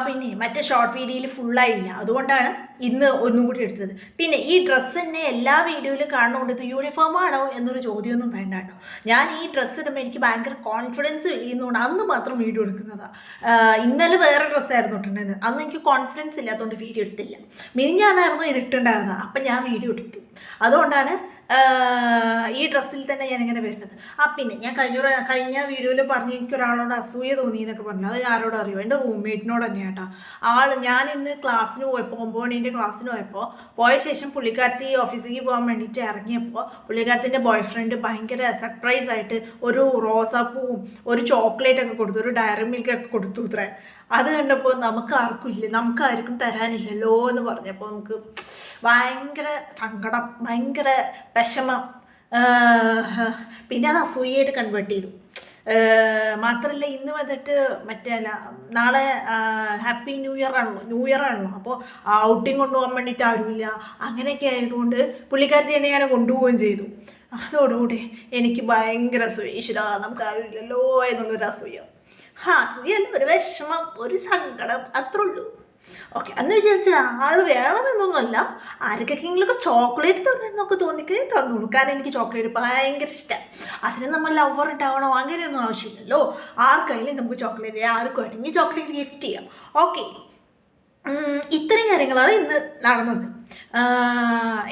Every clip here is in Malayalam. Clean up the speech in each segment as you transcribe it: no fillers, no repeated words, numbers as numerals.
പിന്നെ മറ്റേ ഷോർട്ട് വീഡിയോയിൽ ഫുള്ളായില്ല, അതുകൊണ്ടാണ് ഇന്ന് ഒന്നും കൂടി എടുത്തത്. പിന്നെ ഈ ഡ്രസ്സ് തന്നെ എല്ലാ വീഡിയോയിലും കാണുന്നുണ്ട്, ഇത് യൂണിഫോം ആണോ എന്നൊരു ചോദ്യമൊന്നും വേണ്ട കേട്ടോ. ഞാൻ ഈ ഡ്രസ്സ് ഇടുമ്പോൾ എനിക്ക് ഭയങ്കര കോൺഫിഡൻസ് ചെയ്യുന്നതുകൊണ്ട് അന്ന് മാത്രം വീഡിയോ എടുക്കുന്നതാണ്. ഇന്നലെ വേറെ ഡ്രസ്സായിരുന്നു ഇട്ടിട്ടുണ്ടായിരുന്നത്, അന്ന് എനിക്ക് കോൺഫിഡൻസ് ഇല്ലാത്തതുകൊണ്ട് വീഡിയോ എടുത്തില്ല. മിനിഞ്ഞാന്നായിരുന്നു ഇത് ഇട്ടുണ്ടായിരുന്നത്, അപ്പം ഞാൻ വീഡിയോ എടുത്തു. അതുകൊണ്ടാണ് ഈ ഡ്രസ്സിൽ തന്നെ ഞാനിങ്ങനെ വരുന്നത്. പിന്നെ ഞാൻ കഴിഞ്ഞ വീഡിയോയിൽ പറഞ്ഞു എനിക്ക് ഒരാളോട് അസൂയ തോന്നി എന്നൊക്കെ പറഞ്ഞു. അത് ആരോട് അറിയുമോ? എൻ്റെ റൂംമേറ്റിനോട് തന്നെ കേട്ടോ. ഞാൻ ഇന്ന് ക്ലാസ്സിന് പോയപ്പോൾ 9 മണിൻ്റെ ക്ലാസ്സിന് പോയ ശേഷം പുള്ളിക്കാരത്തി ഓഫീസിലേക്ക് പോകാൻ വേണ്ടിയിട്ട് ഇറങ്ങിയപ്പോൾ പുള്ളിക്കാരത്തിൻ്റെ ബോയ് ഫ്രണ്ട് ഭയങ്കര സർപ്രൈസ് ആയിട്ട് ഒരു റോസാപ്പൂവും ഒരു ചോക്ലേറ്റൊക്കെ കൊടുത്തു, ഒരു ഡയറി മിൽക്കൊക്കെ കൊടുത്തു ഇത്രേ. അത് കണ്ടപ്പോൾ നമുക്കാർക്കും തരാനില്ലല്ലോ എന്ന് പറഞ്ഞപ്പോൾ നമുക്ക് ഭയങ്കര സങ്കടം, ഭയങ്കര വിഷമം. പിന്നെ അത് അസൂയയായിട്ട് കൺവേർട്ട് ചെയ്തു. മാത്രമല്ല ഇന്ന് വന്നിട്ട് നാളെ ഹാപ്പി ന്യൂ ഇയർ ആണല്ലോ. അപ്പോൾ ഔട്ടിങ് കൊണ്ടുപോകാൻ വേണ്ടിയിട്ട് ആരുമില്ല. അങ്ങനെയൊക്കെ ആയതുകൊണ്ട് പുള്ളിക്കാരത്തി തന്നെയാണ് കൊണ്ടുപോവുകയും ചെയ്തു. അതോടുകൂടി എനിക്ക് ഭയങ്കര അസൂയ. ഈശ്വരാ, നമുക്ക് ആരുമില്ലല്ലോ എന്നുള്ളൊരു അസൂയ. അസൂയല്ല, ഒരു വിഷമം, ഒരു സങ്കടം, അത്രേ ഉള്ളൂ. ഓക്കെ, അന്ന് വിചാരിച്ചാൽ ആൾ വേണമെന്നൊന്നുമല്ല, ആർക്കെങ്കിലുമൊക്കെ ചോക്ലേറ്റ് തരണമെന്നൊക്കെ തോന്നിക്കേ തന്നോളൂ. കാരണം എനിക്ക് ചോക്ലേറ്റ് ഭയങ്കര ഇഷ്ടമാണ്. അതിന് നമ്മൾ ലവർ ഉണ്ടാവണോ അങ്ങനെയൊന്നും ആവശ്യമില്ലല്ലോ. ആർക്കായാലും നമുക്ക് ചോക്ലേറ്റ്, ആർക്കും വേണമെങ്കിൽ ചോക്ലേറ്റ് ഗിഫ്റ്റ് ചെയ്യാം. ഓക്കെ, ഇത്രയും കാര്യങ്ങളാണ് ഇന്ന് നടന്നത്.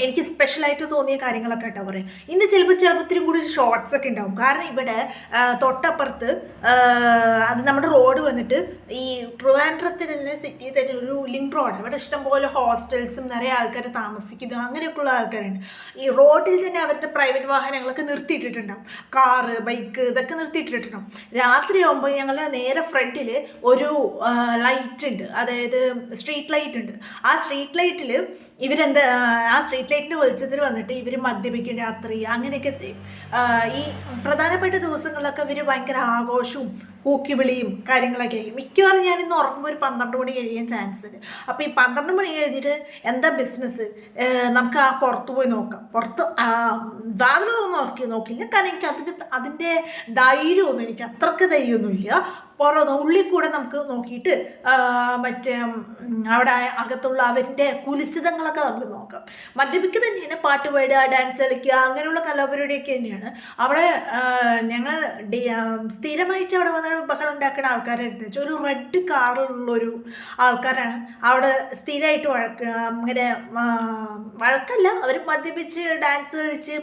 എനിക്ക് സ്പെഷ്യലായിട്ട് തോന്നിയ കാര്യങ്ങളൊക്കെ കേട്ടോ പറയാം. ഇന്ന് ചിലപ്പോൾ ഇത്തിരി കൂടി ഷോർട്സ് ഒക്കെ ഉണ്ടാവും. കാരണം ഇവിടെ തൊട്ടപ്പുറത്ത് അത് നമ്മുടെ റോഡ് വന്നിട്ട് ഈ ട്രിവാൻഡ്രത്തിൽ തന്നെ സിറ്റിയിൽ തന്നെ ഒരു ലിങ്ക് റോഡാണ്. ഇവിടെ ഇഷ്ടംപോലെ ഹോസ്റ്റൽസും നിറയെ ആൾക്കാർ താമസിക്കുന്നു, അങ്ങനെയൊക്കെയുള്ള ആൾക്കാരുണ്ട്. ഈ റോഡിൽ തന്നെ അവരുടെ പ്രൈവറ്റ് വാഹനങ്ങളൊക്കെ നിർത്തിയിട്ടിട്ടുണ്ടാവും, കാറ്, ബൈക്ക് ഇതൊക്കെ നിർത്തിയിട്ടിട്ടുണ്ടാവും. രാത്രിയാകുമ്പോൾ ഞങ്ങൾ നേരെ ഫ്രണ്ടിൽ ഒരു ലൈറ്റ് ഉണ്ട്, അതായത് സ്ട്രീറ്റ് ലൈറ്റ് ഉണ്ട്. ആ സ്ട്രീറ്റ് ലൈറ്റിൽ ആ സ്ട്രീറ്റ് ലൈറ്റിൻ്റെ വെളിച്ചത്തിൽ വന്നിട്ട് ഇവർ മദ്യപിക്കും രാത്രി, അങ്ങനെയൊക്കെ ചെയ്യും. ഈ പ്രധാനപ്പെട്ട ദിവസങ്ങളിലൊക്കെ ഇവർ ഭയങ്കര ആഘോഷവും കൂക്കിവിളിയും കാര്യങ്ങളൊക്കെ ആയിരിക്കും. മിക്കവാറും ഞാനിന്ന് ഉറങ്ങുമ്പോൾ ഒരു 12 മണി കഴിയാൻ ചാൻസ് ഉണ്ട്. അപ്പോൾ ഈ 12 മണി കഴിഞ്ഞിട്ട് എന്താ ബിസിനസ്, നമുക്ക് പുറത്ത് പോയി നോക്കാം. പുറത്ത് വാതിലൊന്നും നോക്കില്ല, കാരണം എനിക്ക് അതിൻ്റെ ധൈര്യമൊന്നും, എനിക്ക് അത്രയ്ക്ക് ധൈര്യമൊന്നുമില്ല. ഉള്ളിൽ കൂടെ നമുക്ക് നോക്കിയിട്ട് അവിടെ അകത്തുള്ള അവരുടെ കുലിസിതങ്ങളൊക്കെ നമുക്ക് നോക്കാം. മദ്യപിക്കുക തന്നെയാണ്, പാട്ട് പാടുക, ഡാൻസ് കളിക്കുക, അങ്ങനെയുള്ള കലാപരിപാടിയൊക്കെ തന്നെയാണ്. അവിടെ ഞങ്ങൾ സ്ഥിരമായിട്ട് അവിടെ വന്ന് ബഹളം ഉണ്ടാക്കുന്ന ആൾക്കാരെ എടുത്ത് വെച്ചാൽ ഒരു റെഡ് കാറിലുള്ളൊരു ആൾക്കാരാണ് അവിടെ സ്ഥിരമായിട്ട് അങ്ങനെ വഴക്കല്ല, അവർ മദ്യപിച്ച് ഡാൻസ് കളിച്ച്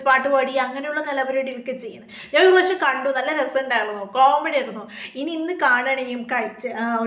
പാട്ട് പാടി അങ്ങനെയുള്ള കലാപരിപാടികളൊക്കെ ചെയ്യുന്നത്. ഞാൻ ഒരു പ്രാവശ്യം കണ്ടു, നല്ല രസമുണ്ടായിരുന്നു, കോമഡി ആയിരുന്നു. ഇന്ന് കാണുകയാണെങ്കിൽ കഴിച്ച്